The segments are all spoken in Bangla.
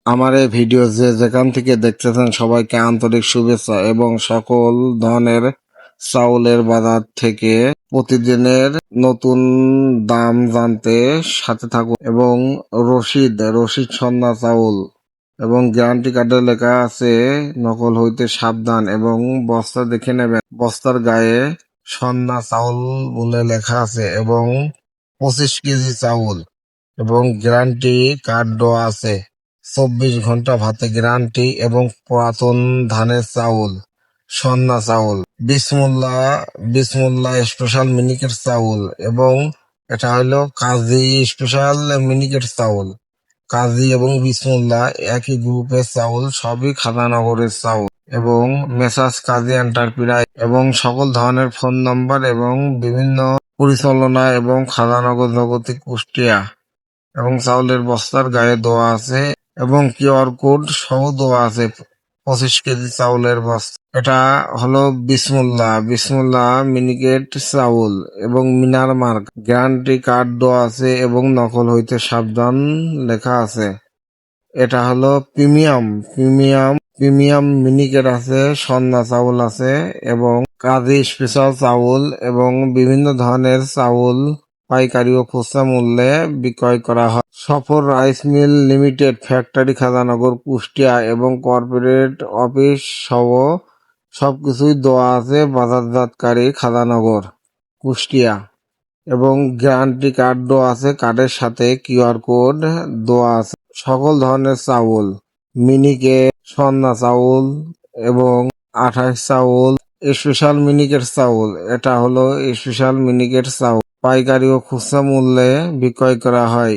আমার এই ভিডিও যে যেখান থেকে দেখতেছেন সবাইকে আন্তরিক শুভেচ্ছা এবং সকল ধরনের চাউলের বাজার থেকে প্রতিদিনের নতুন দাম জানতে সাথে থাকুন এবং রশিদ সন্না চাউল এবং গ্যারান্টি কার্ডে লেখা আছে নকল হইতে সাবধান এবং বস্তা দেখে নেবেন, বস্তার গায়ে সন্না চাউল বলে লেখা আছে এবং 25 কেজি চাউল এবং গ্যারান্টি কার্ড দেওয়া আছে। 24 ঘন্টা ভাতে গ্যারান্টি এবং পুরাতন ধানের চাউল, সন্না চাউল, বিসমুল্লাহ স্পেশাল মিনিকেট চাউল এবং এটা হলো কাজী স্পেশাল মিনিকেট চাউল। কাজী এবং বিসমুল্লাহ একই গ্রুপের চাউল, সবই খাদানগরের চাউল এবং মেসাজ কাজী এন্টারপ্রাইজ এবং সকল ধরনের ফোন নম্বর এবং বিভিন্ন পরিচালনা এবং খাদানগর জগতি কুষ্টিয়া এবং চাউলের বস্তার গায়ে দেওয়া আছে এবং কিউআর কোড সহ দেওয়া আছে। 25 কেজি চাউলের বস্তা, এটা হলো বিসমুল্লাহ মিনিকেট চাউল এবং মিনার মার্ক, গ্যারান্টি কার্ড দেওয়া আছে এবং নকল হইতে সাবধান লেখা আছে। এটা হলো প্রিমিয়াম মিনিকেট আছে, সন্না চাউল আছে এবং কাজী স্পেশাল চাউল এবং বিভিন্ন ধরনের চাউল পাইকারি ও খুচরা মূল্যে বিক্রয় করা হয়। Safar rice mill limited, factory Khadanagar Kushtia এবং কর্পোরেট অফিস সহ সবকিছুই দেওয়া আছে বাজারজাতকারী খাদানগর কুষ্টিয়া এবং গ্যারান্টি কার্ড দেওয়া আছে, কার্ডের সাথে কিউআর কোড দেওয়া আছে। সকল ধরনের চাউল, মিনিকেট, সন্না চাউল এবং 28 চাউল, স্পেশাল মিনিকেট চাউল, এটা হলো স্পেশাল মিনিকেট চাউল, পাইকারি ও খুচরা মূল্যে বিক্রয় করা হয়।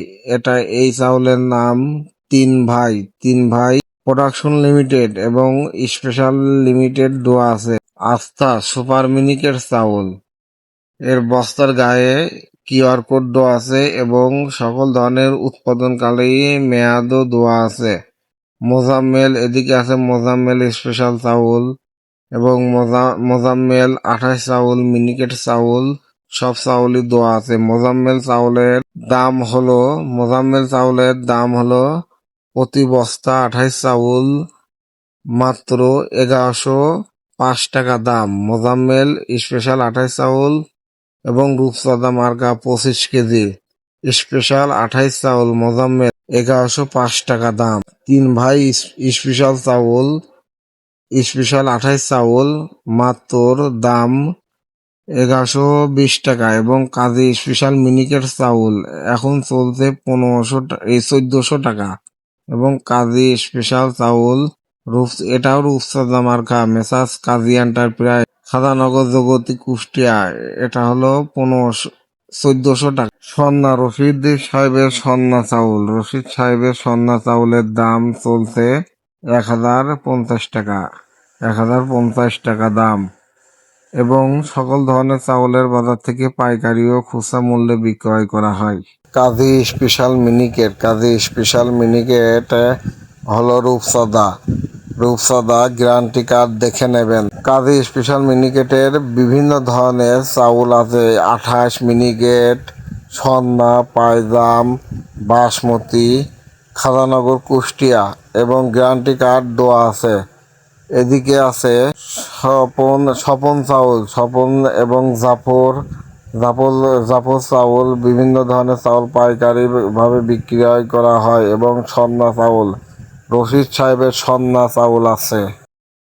এই চাউলের নাম তিন ভাই প্রোডাকশন লিমিটেড এবং স্পেশাল লিমিটেড দেওয়া আছে। আস্থা সুপার মিনিকেট চাউল, এর বস্তার গায়ে কিউআর কোড দেওয়া আছে এবং সকল ধরনের উৎপাদনকালে মেয়াদও দেওয়া আছে। মোজাম্মেল, এদিকে আছে মোজাম্মেল স্পেশাল চাউল এবং মোজাম্মেল 28 চাউল, মিনিকেট চাউল, সব চাউলই দেওয়া আছে। মোজাম্মেল চাউলের দাম হলো প্রতি বস্তা 28 চাউল মাত্র 1105 টাকা দাম। মোজাম্মেল স্পেশাল 28 চাউল এবং রূপচাঁদা মার্কা 25 কেজি স্পেশাল 28 চাউল মোজাম্মেল 1105 টাকা দাম। তিন ভাই স্পেশাল 28 চাউল মাত্র দাম 1120 টাকা এবং কাজী স্পেশাল মিনিকেট চাউল এখন চলছে 1400 টাকা এবং কাজী স্পেশাল চাউল এটাও রূপচাঁদা মার্কা, মেসাজ কাজী এন্টারপ্রাইজ, খাদানগর জগতি কুষ্টিয়া, এটা হলো 1400 টাকা। সন্না, রশিদ সাহেবের সন্না চাউলের দাম চলছে 1050 টাকা, 1050 টাকা দাম এবং সকল ধরনের চাউলের বাজার থেকে পাইকারি ও খুচরা মূল্যে বিক্রয় করা হয়। কাজী স্পেশাল মিনিকেট হলো রূপচাঁদা গ্যারান্টি কার্ড দেখে নেবেন। কাজী স্পেশাল মিনিকেটের বিভিন্ন ধরনের চাউল আছে, 28 মিনিকেট, সন্না, পায়জাম, বাসমতি, খাদানগর কুষ্টিয়া এবং গ্যারান্টি কার্ড দেওয়া আছে। এদিকে আছে স্বপন এবং জাফর চাউল, বিভিন্ন ধরনের চাউল পাইকারি ভাবে বিক্রয় করা হয় এবং সন্না চাউল, রশিদ সাহেবের সন্না চাউল আছে।